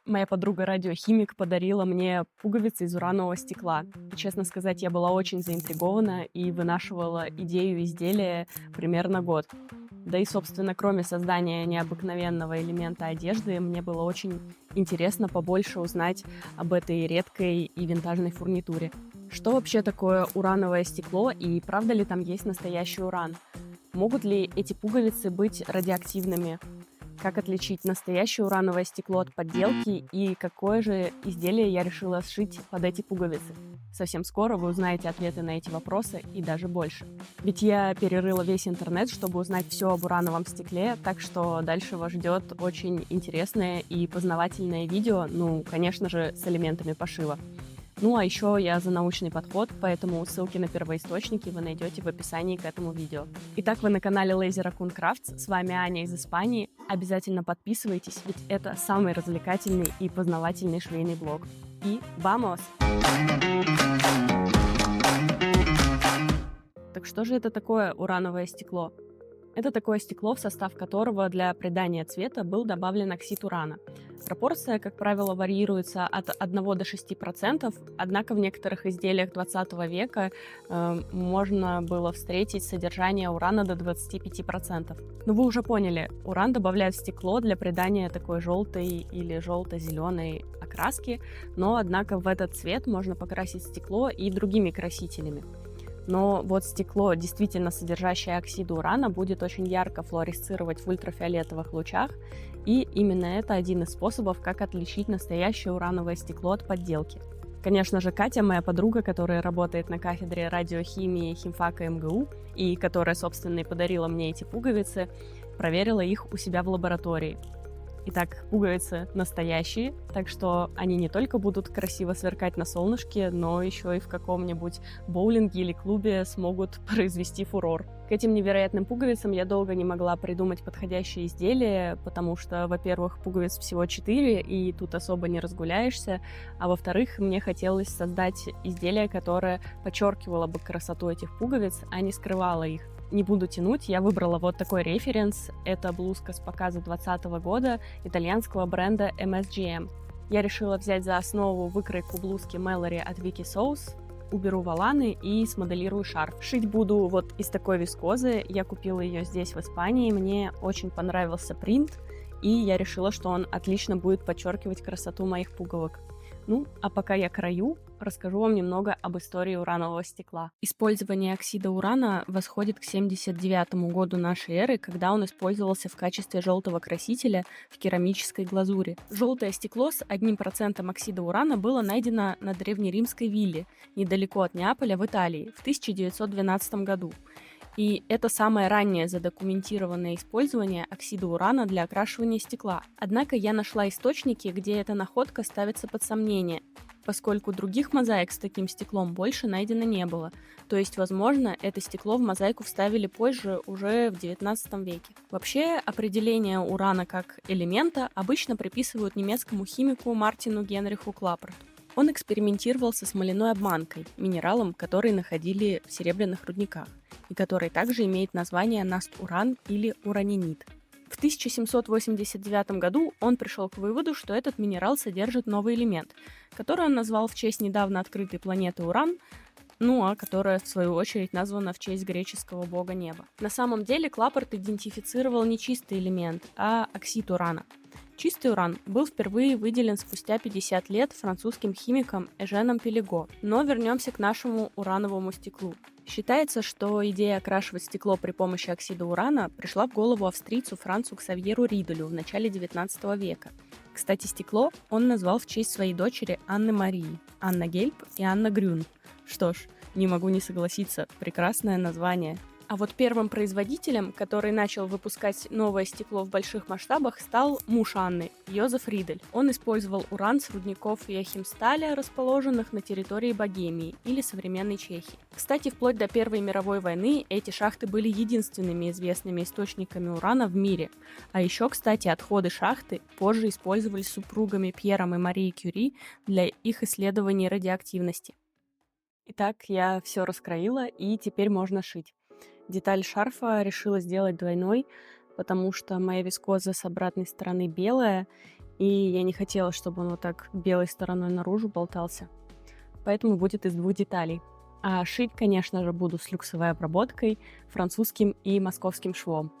Моя подруга-радиохимик подарила мне пуговицы из уранового стекла. И, честно сказать, я была очень заинтригована и вынашивала идею изделия примерно год. Да и, собственно, кроме создания необыкновенного элемента одежды, мне было очень интересно побольше узнать об этой редкой и винтажной фурнитуре. Что вообще такое урановое стекло и правда ли там есть настоящий уран? Могут ли эти пуговицы быть радиоактивными? Как отличить настоящее урановое стекло от подделки и какое же изделие я решила сшить под эти пуговицы? Совсем скоро вы узнаете ответы на эти вопросы и даже больше. Ведь я перерыла весь интернет, чтобы узнать все об урановом стекле, так что дальше вас ждет очень интересное и познавательное видео, ну, конечно же, с элементами пошива. Ну, а еще я за научный подход, поэтому ссылки на первоисточники вы найдете в описании к этому видео. Итак, вы на канале Lazy Raccoon Crafts, с вами Аня из Испании. Обязательно подписывайтесь, ведь это самый развлекательный и познавательный швейный блог. И vamos! Так что же это такое урановое стекло? Это такое стекло, в состав которого для придания цвета был добавлен оксид урана. Пропорция, как правило, варьируется от 1 до 6%, однако в некоторых изделиях 20 века можно было встретить содержание урана до 25%. Но вы уже поняли, уран добавляют в стекло для придания такой желтой или желто-зеленой окраски, но, однако, в этот цвет можно покрасить стекло и другими красителями. Но вот стекло, действительно содержащее оксиды урана, будет очень ярко флуоресцировать в ультрафиолетовых лучах, и именно это один из способов, как отличить настоящее урановое стекло от подделки. Конечно же, Катя, моя подруга, которая работает на кафедре радиохимии химфака МГУ, и которая, собственно, и подарила мне эти пуговицы, проверила их у себя в лаборатории. Итак, пуговицы настоящие, так что они не только будут красиво сверкать на солнышке, но еще и в каком-нибудь боулинге или клубе смогут произвести фурор. К этим невероятным пуговицам я долго не могла придумать подходящее изделие, потому что, во-первых, пуговиц всего 4, и тут особо не разгуляешься, а во-вторых, мне хотелось создать изделие, которое подчеркивало бы красоту этих пуговиц, а не скрывало их. Не буду тянуть, я выбрала вот такой референс. Это блузка с показа 2020 года итальянского бренда MSGM. Я решила взять за основу выкройку блузки Mallory от Vicky Sauce, уберу воланы и смоделирую шарф. Шить буду вот из такой вискозы. Я купила ее здесь, в Испании. Мне очень понравился принт, и я решила, что он отлично будет подчеркивать красоту моих пуговок. Ну, а пока я крою, расскажу вам немного об истории уранового стекла. Использование оксида урана восходит к 79 году нашей эры, когда он использовался в качестве желтого красителя в керамической глазури. Желтое стекло с 1% оксида урана было найдено на древнеримской вилле, недалеко от Неаполя в Италии, в 1912 году. И это самое раннее задокументированное использование оксида урана для окрашивания стекла. Однако я нашла источники, где эта находка ставится под сомнение, поскольку других мозаик с таким стеклом больше найдено не было. То есть, возможно, это стекло в мозаику вставили позже, уже в 19 веке. Вообще, определение урана как элемента обычно приписывают немецкому химику Мартину Генриху Клаппарту. Он экспериментировал со смоляной обманкой, минералом, который находили в серебряных рудниках, и который также имеет название наст-уран или уранинит. В 1789 году он пришел к выводу, что этот минерал содержит новый элемент, который он назвал в честь недавно открытой планеты Уран, которая, в свою очередь, названа в честь греческого бога неба. На самом деле Клаппарт идентифицировал не чистый элемент, а оксид урана. Чистый уран был впервые выделен спустя 50 лет французским химиком Эженом Пелего. Но вернемся к нашему урановому стеклу. Считается, что идея окрашивать стекло при помощи оксида урана пришла в голову австрийцу Францу Ксавьеру Риделю в начале 19 века. Кстати, стекло он назвал в честь своей дочери Анны Марии, Анна Гельб и Анна Грюн. Что ж, не могу не согласиться, прекрасное название. А вот первым производителем, который начал выпускать новое стекло в больших масштабах, стал муж Анны, Йозеф Ридель. Он использовал уран с рудников Йохимсталя, расположенных на территории Богемии или современной Чехии. Кстати, вплоть до Первой мировой войны эти шахты были единственными известными источниками урана в мире. А еще, кстати, отходы шахты позже использовались супругами Пьером и Марией Кюри для их исследований радиоактивности. Итак, я все раскроила, и теперь можно шить. Деталь шарфа решила сделать двойной, потому что моя вискоза с обратной стороны белая, и я не хотела, чтобы он вот так белой стороной наружу болтался. Поэтому будет из двух деталей. А шить, конечно же, буду с люксовой обработкой, французским и московским швом.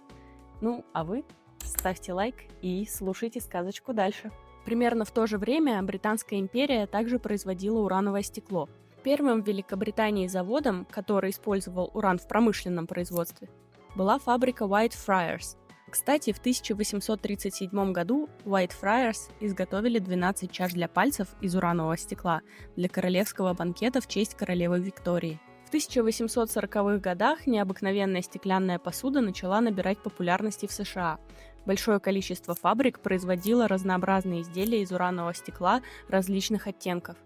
Ну, а вы ставьте лайк и слушайте сказочку дальше. Примерно в то же время Британская империя также производила урановое стекло. Первым в Великобритании заводом, который использовал уран в промышленном производстве, была фабрика White Friars. Кстати, в 1837 году White Friars изготовили 12 чаш для пальцев из уранового стекла для королевского банкета в честь королевы Виктории. В 1840-х годах необыкновенная стеклянная посуда начала набирать популярности в США. Большое количество фабрик производило разнообразные изделия из уранового стекла различных оттенков.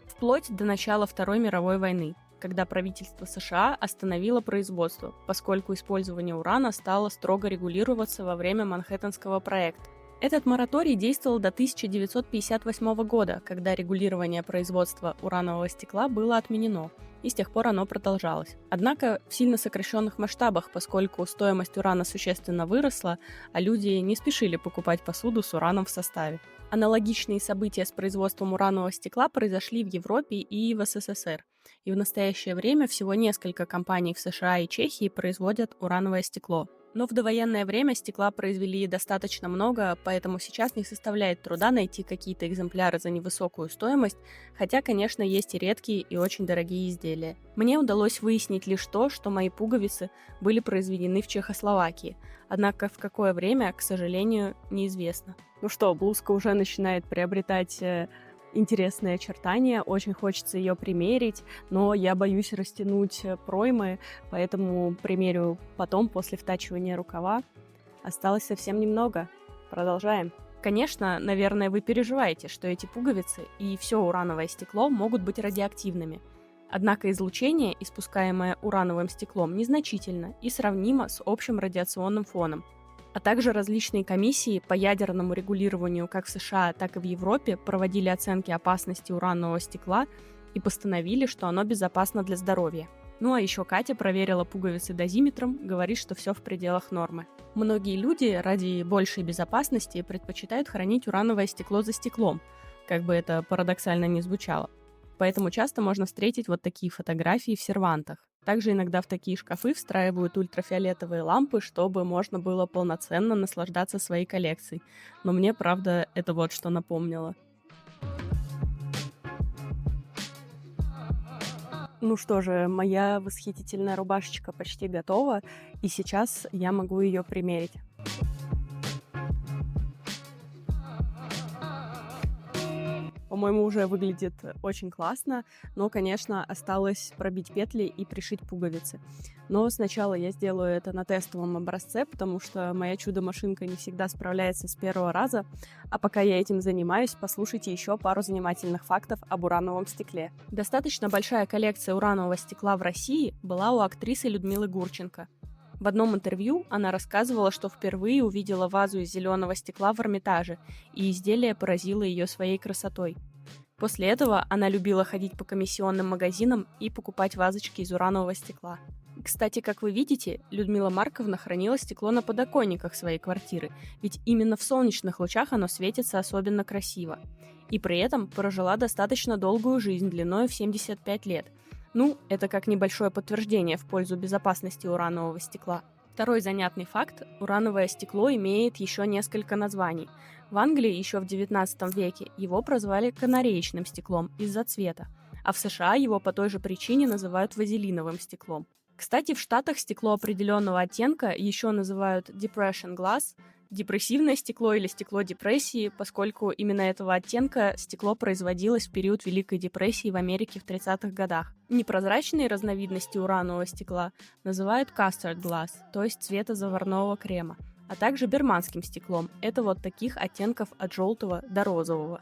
Вплоть до начала Второй мировой войны, когда правительство США остановило производство, поскольку использование урана стало строго регулироваться во время Манхэттенского проекта. Этот мораторий действовал до 1958 года, когда регулирование производства уранового стекла было отменено, и с тех пор оно продолжалось. Однако в сильно сокращенных масштабах, поскольку стоимость урана существенно выросла, а люди не спешили покупать посуду с ураном в составе. Аналогичные события с производством уранового стекла произошли в Европе и в СССР. И в настоящее время всего несколько компаний в США и Чехии производят урановое стекло. Но в довоенное время стекла произвели достаточно много, поэтому сейчас не составляет труда найти какие-то экземпляры за невысокую стоимость, хотя, конечно, есть и редкие и очень дорогие изделия. Мне удалось выяснить лишь то, что мои пуговицы были произведены в Чехословакии, однако в какое время, к сожалению, неизвестно. Ну что, блузка уже начинает приобретать интересные очертания, очень хочется ее примерить, но я боюсь растянуть проймы, поэтому примерю потом, после втачивания рукава. Осталось совсем немного. Продолжаем. Конечно, наверное, вы переживаете, что эти пуговицы и все урановое стекло могут быть радиоактивными. Однако излучение, испускаемое урановым стеклом, незначительно и сравнимо с общим радиационным фоном. А также различные комиссии по ядерному регулированию как в США, так и в Европе проводили оценки опасности уранового стекла и постановили, что оно безопасно для здоровья. Ну а еще Катя проверила пуговицы дозиметром, говорит, что все в пределах нормы. Многие люди ради большей безопасности предпочитают хранить урановое стекло за стеклом, как бы это парадоксально ни звучало. Поэтому часто можно встретить вот такие фотографии в сервантах. Также иногда в такие шкафы встраивают ультрафиолетовые лампы, чтобы можно было полноценно наслаждаться своей коллекцией. Но мне, правда, это вот что напомнило. Ну что же, моя восхитительная рубашечка почти готова, и сейчас я могу ее примерить. По-моему, уже выглядит очень классно, но, конечно, осталось пробить петли и пришить пуговицы. Но сначала я сделаю это на тестовом образце, потому что моя чудо-машинка не всегда справляется с первого раза. А пока я этим занимаюсь, послушайте еще пару занимательных фактов об урановом стекле. Достаточно большая коллекция уранового стекла в России была у актрисы Людмилы Гурченко. В одном интервью она рассказывала, что впервые увидела вазу из зеленого стекла в Эрмитаже, и изделие поразило ее своей красотой. После этого она любила ходить по комиссионным магазинам и покупать вазочки из уранового стекла. Кстати, как вы видите, Людмила Марковна хранила стекло на подоконниках своей квартиры, ведь именно в солнечных лучах оно светится особенно красиво. И при этом прожила достаточно долгую жизнь длиной в 75 лет. Ну, это как небольшое подтверждение в пользу безопасности уранового стекла. Второй занятный факт – урановое стекло имеет еще несколько названий. В Англии еще в XIX веке его прозвали канареечным стеклом из-за цвета, а в США его по той же причине называют вазелиновым стеклом. Кстати, в Штатах стекло определенного оттенка еще называют depression glass, депрессивное стекло или стекло депрессии, поскольку именно этого оттенка стекло производилось в период Великой депрессии в Америке в 30-х годах. Непрозрачные разновидности уранового стекла называют custard glass, то есть цвета заварного крема, а также берманским стеклом. Это вот таких оттенков от желтого до розового.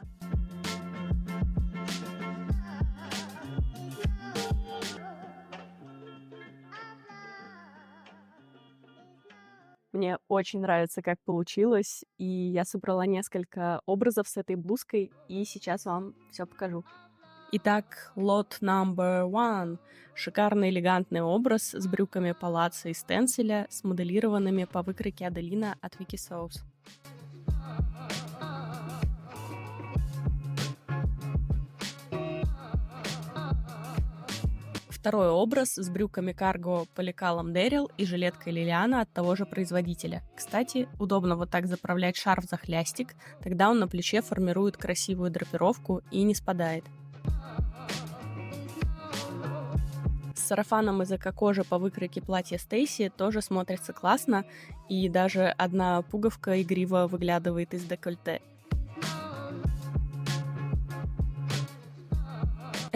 Мне очень нравится, как получилось, и я собрала несколько образов с этой блузкой, и сейчас вам все покажу. Итак, лот number one. Шикарный элегантный образ с брюками палаццо из стенсиля, смоделированными по выкройке Аделина от Wiki Sauce. Второй образ с брюками карго по лекалам Дэрил и жилеткой Лилиана от того же производителя. Кстати, удобно вот так заправлять шарф за хлястик, тогда он на плече формирует красивую драпировку и не спадает. С сарафаном из эко-кожи по выкройке платья Стейси тоже смотрится классно, и даже одна пуговка игриво выглядывает из декольте.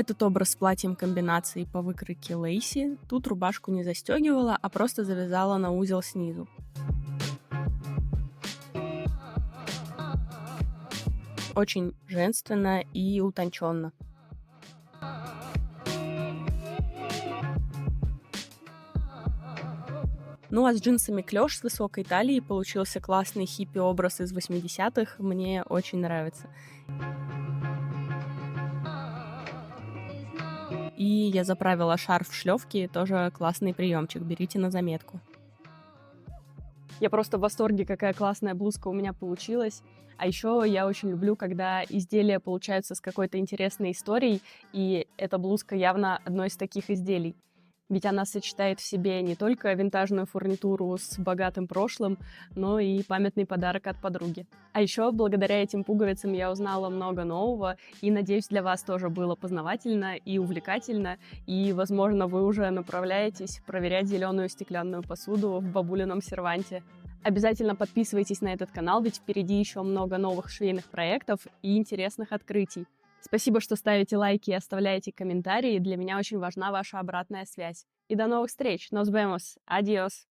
Этот образ с платьем комбинации по выкройке Лейси. Тут рубашку не застегивала, а просто завязала на узел снизу. Очень женственно и утонченно. Ну а с джинсами клеш с высокой талией получился классный хиппи-образ из 80-х. Мне очень нравится. И я заправила шарф в шлёвки, тоже классный приемчик, берите на заметку. Я просто в восторге, какая классная блузка у меня получилась. А еще я очень люблю, когда изделия получаются с какой-то интересной историей, и эта блузка явно одно из таких изделий. Ведь она сочетает в себе не только винтажную фурнитуру с богатым прошлым, но и памятный подарок от подруги. А еще благодаря этим пуговицам я узнала много нового, и, надеюсь, для вас тоже было познавательно и увлекательно, и, возможно, вы уже направляетесь проверять зеленую стеклянную посуду в бабулином серванте. Обязательно подписывайтесь на этот канал, ведь впереди еще много новых швейных проектов и интересных открытий. Спасибо, что ставите лайки и оставляете комментарии. Для меня очень важна ваша обратная связь. И до новых встреч. Nos vemos. Adiós.